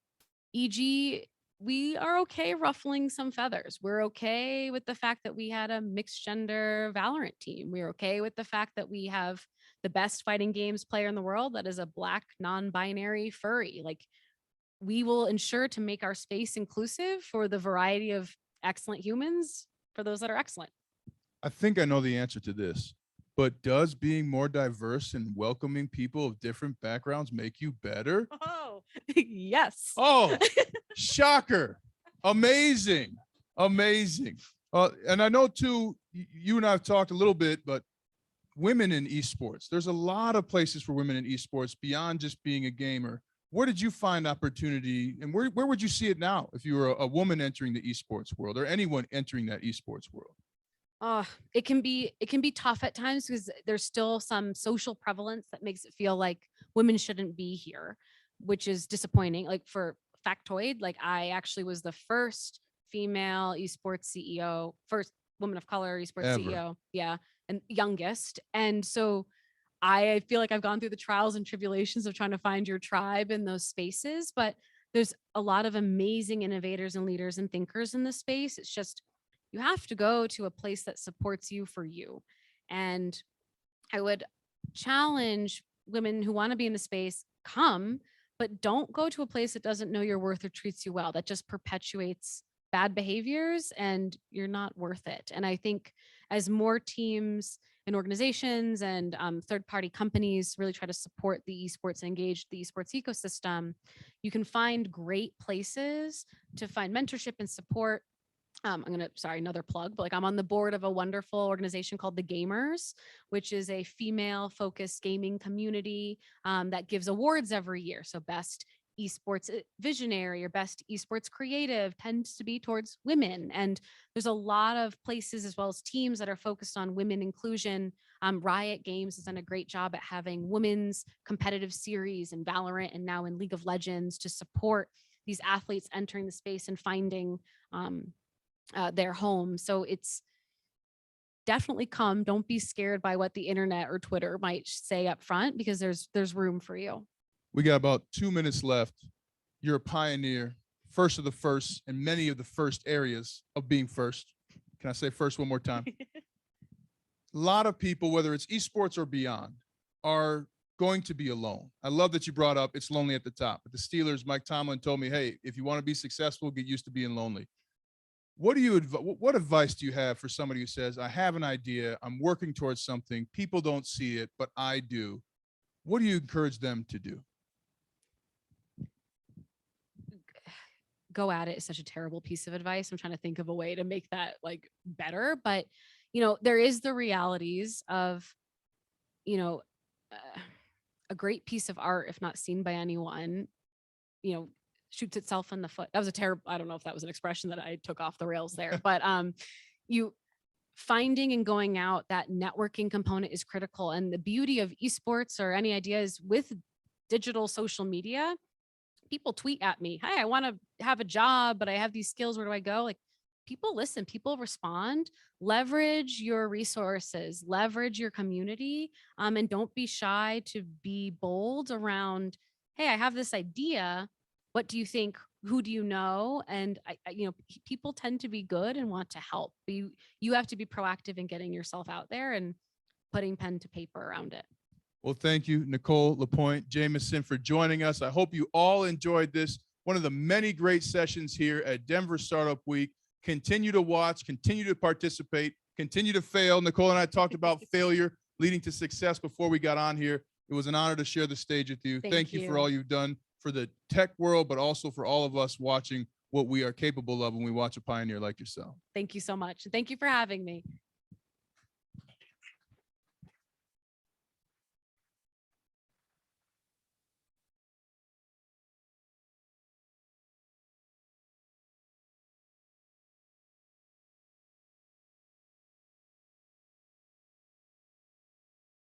are okay ruffling some feathers. We're okay with the fact that we had a mixed gender Valorant team. We're okay with the fact that we have the best fighting games player in the world that is a Black non-binary furry. Like we will ensure to make our space inclusive for the variety of excellent humans, for those that are excellent. I think I know the answer to this, but does being more diverse and welcoming people of different backgrounds make you better? Oh, yes. Oh, shocker. Amazing. Amazing. And I know too, you and I have talked a little bit, but women in esports. There's a lot of places for women in esports beyond just being a gamer. Where did you find opportunity, and where would you see it now if you were a woman entering the esports world, or anyone entering that esports world? It can be tough at times because there's still some social prevalence that makes it feel like women shouldn't be here, which is disappointing. Like, for factoid, like, I actually was the first female esports CEO, first woman of color esports Ever. CEO. Yeah. And youngest. And so I feel like I've gone through the trials and tribulations of trying to find your tribe in those spaces, but there's a lot of amazing innovators and leaders and thinkers in this space. It's just, you have to go to a place that supports you for you. And I would challenge women who want to be in the space, come, but don't go to a place that doesn't know your worth or treats you well, that just perpetuates bad behaviors, and you're not worth it. And I think as more teams and organizations and third-party companies really try to support the esports and engage the esports ecosystem, you can find great places to find mentorship and support. Sorry, another plug, but like, I'm on the board of a wonderful organization called The Gamers, which is a female focused gaming community that gives awards every year. So best esports visionary or best esports creative tends to be towards women. And there's a lot of places as well as teams that are focused on women inclusion. Riot Games has done a great job at having women's competitive series in Valorant and now in League of Legends to support these athletes entering the space and finding their home. So it's definitely come. Don't be scared by what the internet or Twitter might say up front, because there's room for you. We got about 2 minutes left. You're a pioneer, first of the first, in many of the first areas of being first. Can I say first one more time? A lot of people, whether it's esports or beyond, are going to be alone. I love that you brought up it's lonely at the top. But the Steelers, Mike Tomlin told me, hey, if you want to be successful, get used to being lonely. What advice do you have for somebody who says, I have an idea, I'm working towards something, people don't see it, but I do? What do you encourage them to do? Go at it is such a terrible piece of advice. I'm trying to think of a way to make that like better, but there is the realities of, a great piece of art, if not seen by anyone, shoots itself in the foot. That was a terrible, I don't know if that was an expression that I took off the rails there, but you finding and going out, that networking component is critical. And the beauty of esports or any ideas with digital social media, people tweet at me, hey, I want to have a job, but I have these skills. Where do I go? Like, people listen, people respond. Leverage your resources, leverage your community, and don't be shy to be bold around, hey, I have this idea. What do you think? Who do you know? And people tend to be good and want to help. But you have to be proactive in getting yourself out there and putting pen to paper around it. Well, thank you, Nicole LaPointe Jameson, for joining us. I hope you all enjoyed this, one of the many great sessions here at Denver Startup Week. Continue to watch, continue to participate, continue to fail. Nicole and I talked about failure leading to success before we got on here. It was an honor to share the stage with you. Thank you for all you've done for the tech world, but also for all of us watching what we are capable of when we watch a pioneer like yourself. Thank you so much. Thank you for having me.